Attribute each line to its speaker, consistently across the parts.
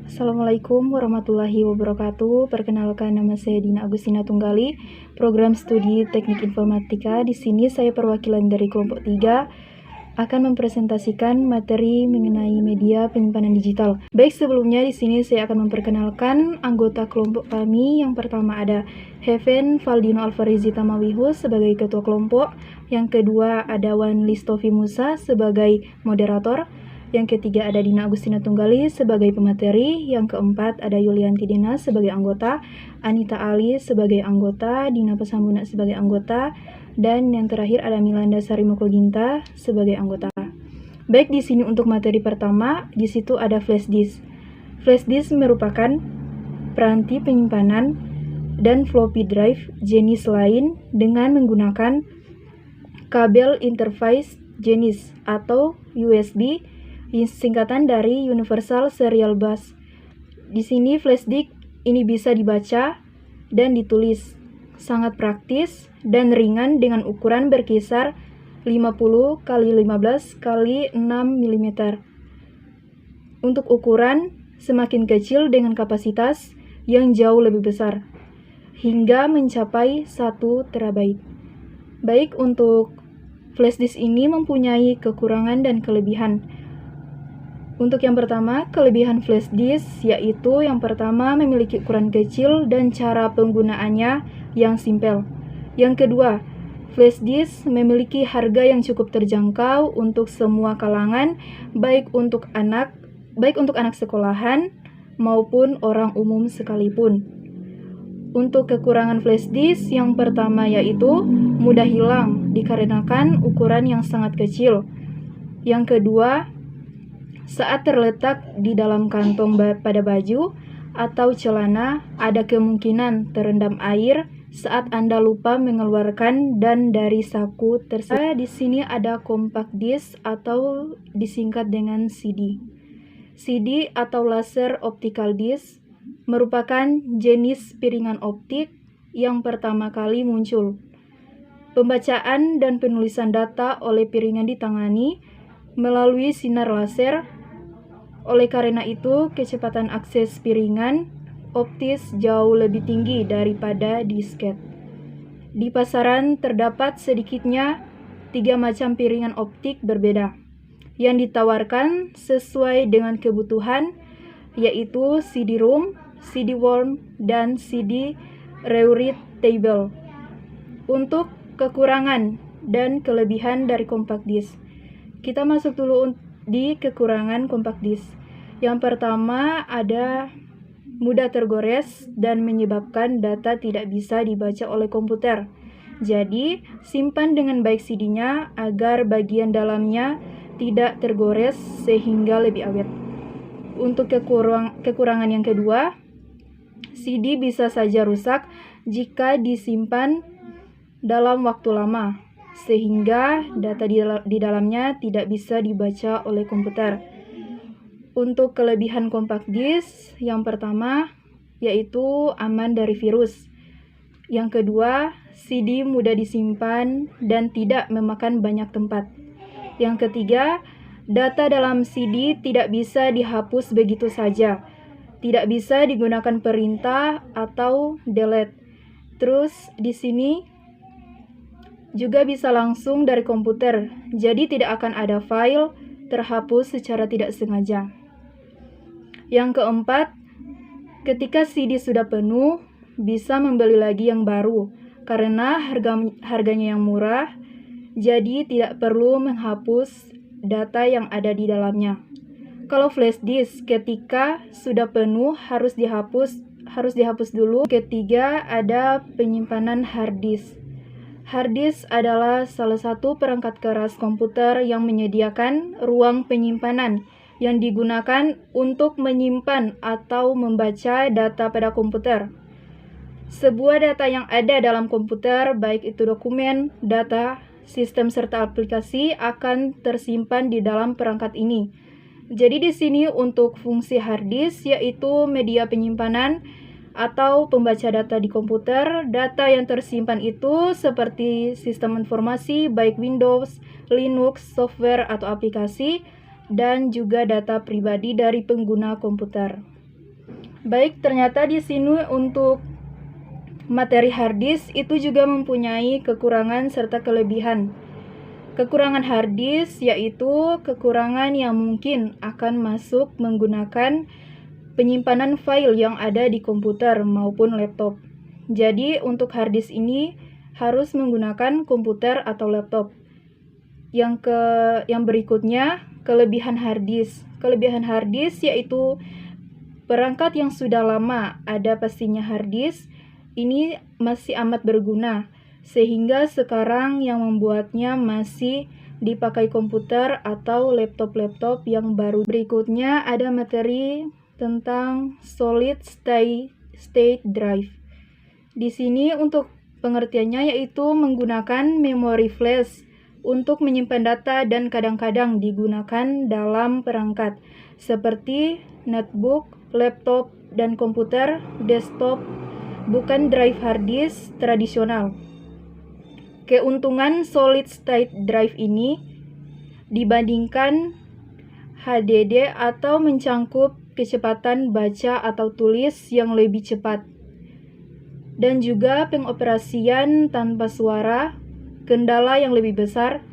Speaker 1: Assalamualaikum warahmatullahi wabarakatuh. Perkenalkan, nama saya Dina Agustina Tunggali, program studi Teknik Informatika. Di sini saya perwakilan dari kelompok 3 akan mempresentasikan materi mengenai media penyimpanan digital. Baik, sebelumnya di sini saya akan memperkenalkan anggota kelompok kami. Yang pertama ada Heaven Valdino Alfarizi Tamawihu sebagai ketua kelompok. Yang kedua ada Wan Listovi Musa sebagai moderator. Yang ketiga ada Dina Agustina Tunggali sebagai pemateri. Yang keempat ada Yulianti Dina sebagai anggota, Anita Ali sebagai anggota, Dina Pesambuna sebagai anggota, dan yang terakhir ada Milanda Sarimoko Ginta sebagai anggota. Baik, di sini untuk materi pertama, di situ ada flash disk. Flash disk merupakan peranti penyimpanan dan floppy drive jenis lain dengan menggunakan kabel interface jenis atau USB, singkatan dari Universal Serial Bus. Di sini flash disk ini bisa dibaca dan ditulis. Sangat praktis dan ringan dengan ukuran berkisar 50 x 15 x 6 mm. Untuk ukuran semakin kecil dengan kapasitas yang jauh lebih besar, hingga mencapai 1 terabyte. Baik, untuk flash disk ini mempunyai kekurangan dan kelebihan. Untuk yang pertama, kelebihan flash disk yaitu yang pertama memiliki ukuran kecil dan cara penggunaannya yang simpel. Yang kedua, flash disk memiliki harga yang cukup terjangkau untuk semua kalangan, baik untuk anak sekolahan maupun orang umum sekalipun. Untuk kekurangan flash disk yang pertama yaitu mudah hilang dikarenakan ukuran yang sangat kecil. Yang kedua, saat terletak di dalam kantong pada baju atau celana, ada kemungkinan terendam air saat Anda lupa mengeluarkan dan dari saku tersebut. Di sini ada compact disc atau disingkat dengan CD. CD atau laser optical disc merupakan jenis piringan optik yang pertama kali muncul. Pembacaan dan penulisan data oleh piringan ditangani melalui sinar laser. Oleh karena itu, kecepatan akses piringan optis jauh lebih tinggi daripada disket. Di pasaran terdapat sedikitnya 3 macam piringan optik berbeda yang ditawarkan sesuai dengan kebutuhan, yaitu CD-ROM, CD-WROM, dan CD Readable. Untuk kekurangan dan kelebihan dari compact disc, kita masuk dulu di kekurangan compact disc. Yang pertama ada mudah tergores dan menyebabkan data tidak bisa dibaca oleh komputer. Jadi, simpan dengan baik CD-nya agar bagian dalamnya tidak tergores sehingga lebih awet. Untuk kekurangan yang kedua, CD bisa saja rusak jika disimpan dalam waktu lama, sehingga data di dalamnya tidak bisa dibaca oleh komputer. Untuk kelebihan compact disc, yang pertama yaitu aman dari virus. Yang kedua, CD mudah disimpan dan tidak memakan banyak tempat. Yang ketiga, data dalam CD tidak bisa dihapus begitu saja. Tidak bisa digunakan perintah atau delete. Terus di sini juga bisa langsung dari komputer, jadi tidak akan ada file terhapus secara tidak sengaja. Yang keempat, ketika CD sudah penuh, bisa membeli lagi yang baru karena harganya yang murah, jadi tidak perlu menghapus data yang ada di dalamnya. Kalau flash disk ketika sudah penuh harus dihapus dulu. Ketiga, ada penyimpanan hard disk. Hard disk adalah salah satu perangkat keras komputer yang menyediakan ruang penyimpanan yang digunakan untuk menyimpan atau membaca data pada komputer. Sebuah data yang ada dalam komputer, baik itu dokumen, data, sistem serta aplikasi akan tersimpan di dalam perangkat ini. Jadi di sini untuk fungsi hard disk yaitu media penyimpanan atau pembaca data di komputer. Data yang tersimpan itu seperti sistem informasi baik Windows, Linux, software atau aplikasi, dan juga data pribadi dari pengguna komputer. Baik, ternyata di sini untuk materi hard disk itu juga mempunyai kekurangan serta kelebihan. Kekurangan hard disk yaitu kekurangan yang mungkin akan masuk menggunakan penyimpanan file yang ada di komputer maupun laptop. Jadi untuk hard disk ini harus menggunakan komputer atau laptop. Yang berikutnya, kelebihan hard disk. Kelebihan hard disk yaitu perangkat yang sudah lama ada pastinya hard disk ini masih amat berguna, sehingga sekarang yang membuatnya masih dipakai komputer atau laptop-laptop yang baru. Berikutnya ada materi tentang solid state drive. Di sini untuk pengertiannya yaitu menggunakan memori flash untuk menyimpan data dan kadang-kadang digunakan dalam perangkat seperti notebook, laptop, dan komputer desktop, bukan drive hard disk tradisional. Keuntungan solid state drive ini dibandingkan HDD atau mencangkup kecepatan baca atau tulis yang lebih cepat, dan juga pengoperasian tanpa suara, kendala yang lebih besar,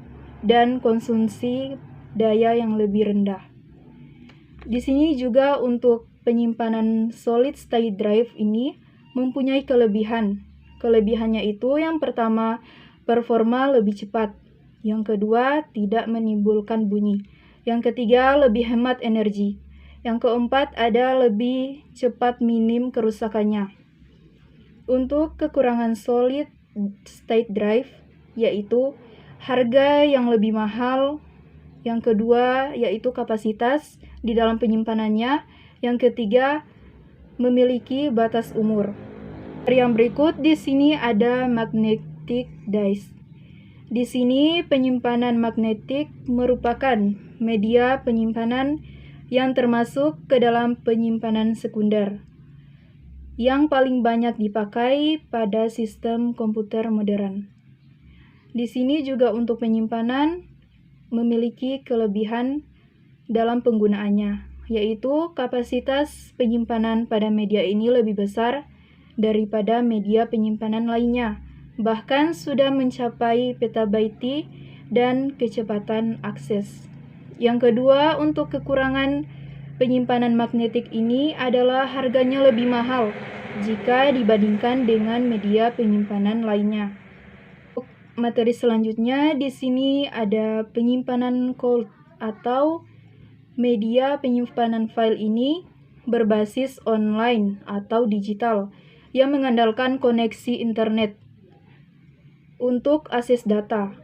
Speaker 1: dan konsumsi daya yang lebih rendah. Di sini juga untuk penyimpanan solid state drive ini mempunyai kelebihan. Kelebihannya itu yang pertama, performa lebih cepat. Yang kedua, tidak menimbulkan bunyi. Yang ketiga, lebih hemat energi. Yang keempat, ada lebih cepat minim kerusakannya. Untuk kekurangan solid state drive, yaitu harga yang lebih mahal. Yang kedua, yaitu kapasitas di dalam penyimpanannya. Yang ketiga, memiliki batas umur. Yang berikut di sini ada magnetic disk. Di sini penyimpanan magnetik merupakan media penyimpanan yang termasuk ke dalam penyimpanan sekunder yang paling banyak dipakai pada sistem komputer modern. Di sini juga untuk penyimpanan memiliki kelebihan dalam penggunaannya, yaitu kapasitas penyimpanan pada media ini lebih besar daripada media penyimpanan lainnya, bahkan sudah mencapai petabyte dan kecepatan akses. Yang kedua, untuk kekurangan penyimpanan magnetik ini adalah harganya lebih mahal jika dibandingkan dengan media penyimpanan lainnya. Materi selanjutnya di sini ada penyimpanan cloud atau media penyimpanan file ini berbasis online atau digital yang mengandalkan koneksi internet untuk akses data.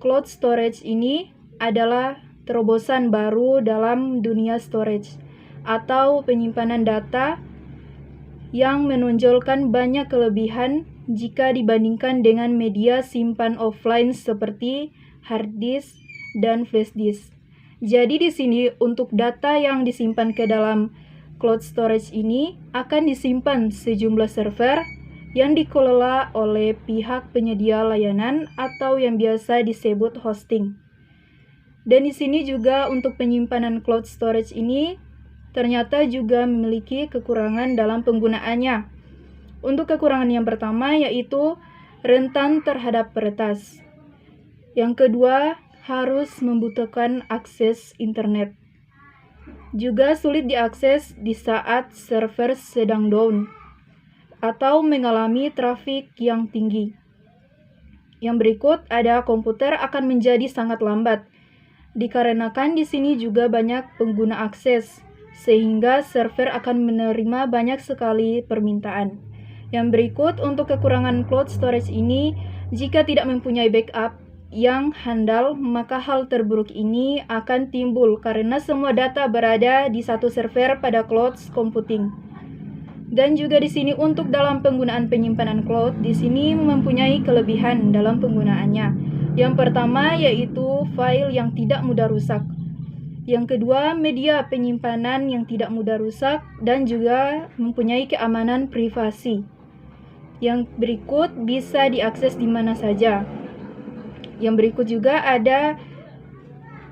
Speaker 1: Cloud storage ini adalah terobosan baru dalam dunia storage atau penyimpanan data yang menonjolkan banyak kelebihan jika dibandingkan dengan media simpan offline seperti hard disk dan flash disk. Jadi di sini untuk data yang disimpan ke dalam cloud storage ini akan disimpan sejumlah server yang dikelola oleh pihak penyedia layanan atau yang biasa disebut hosting. Dan di sini juga untuk penyimpanan cloud storage ini ternyata juga memiliki kekurangan dalam penggunaannya. Untuk kekurangan yang pertama yaitu rentan terhadap peretas. Yang kedua, harus membutuhkan akses internet. Juga sulit diakses di saat server sedang down atau mengalami trafik yang tinggi. Yang berikut ada komputer akan menjadi sangat lambat dikarenakan di sini juga banyak pengguna akses sehingga server akan menerima banyak sekali permintaan. Yang berikut untuk kekurangan cloud storage ini, jika tidak mempunyai backup yang handal, maka hal terburuk ini akan timbul karena semua data berada di satu server pada cloud computing. Dan juga di sini untuk dalam penggunaan penyimpanan cloud, di sini mempunyai kelebihan dalam penggunaannya. Yang pertama yaitu file yang tidak mudah rusak. Yang kedua, media penyimpanan yang tidak mudah rusak dan juga mempunyai keamanan privasi. Yang berikut bisa diakses di mana saja. Yang berikut juga ada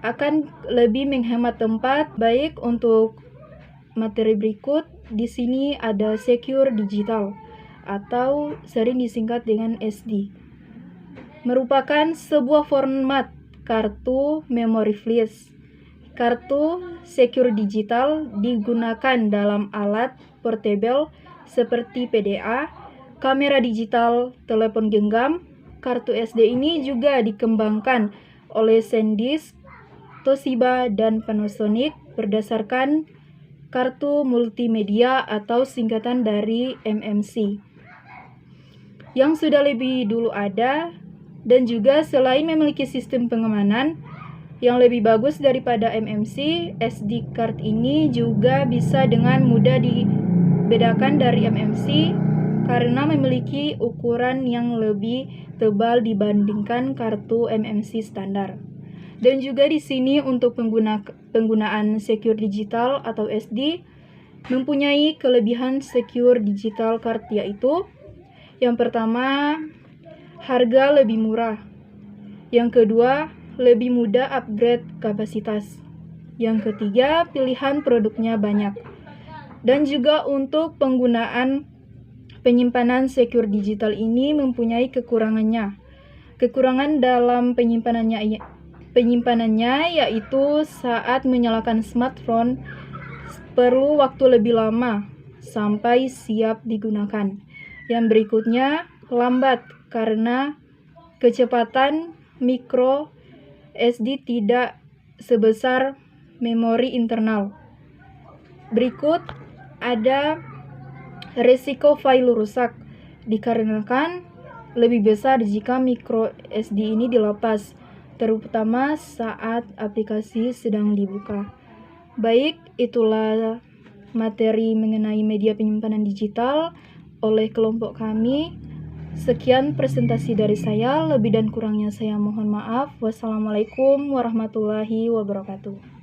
Speaker 1: akan lebih menghemat tempat baik untuk materi berikut, di sini ada Secure Digital atau sering disingkat dengan SD. Merupakan sebuah format kartu memory flash. Kartu Secure Digital digunakan dalam alat portable seperti PDA, kamera digital, telepon genggam. Kartu SD ini juga dikembangkan oleh SanDisk, Toshiba, dan Panasonic berdasarkan kartu multimedia atau singkatan dari MMC yang sudah lebih dulu ada, dan juga selain memiliki sistem pengamanan yang lebih bagus daripada MMC, SD card ini juga bisa dengan mudah dibedakan dari MMC karena memiliki ukuran yang lebih tebal dibandingkan kartu MMC standar. Dan juga di sini untuk penggunaan Secure Digital atau SD mempunyai kelebihan Secure Digital Card, yaitu yang pertama, harga lebih murah. Yang kedua, lebih mudah upgrade kapasitas. Yang ketiga, pilihan produknya banyak. Dan juga untuk penggunaan penyimpanan Secure Digital ini mempunyai kekurangannya. Kekurangan dalam penyimpanannya yaitu saat menyalakan smartphone perlu waktu lebih lama sampai siap digunakan. Yang berikutnya, lambat karena kecepatan micro SD tidak sebesar memori internal. Berikut ada resiko file rusak dikarenakan lebih besar jika micro SD ini dilepas, terutama saat aplikasi sedang dibuka. Baik, itulah materi mengenai media penyimpanan digital oleh kelompok kami. Sekian presentasi dari saya, lebih dan kurangnya saya mohon maaf. Wassalamualaikum warahmatullahi wabarakatuh.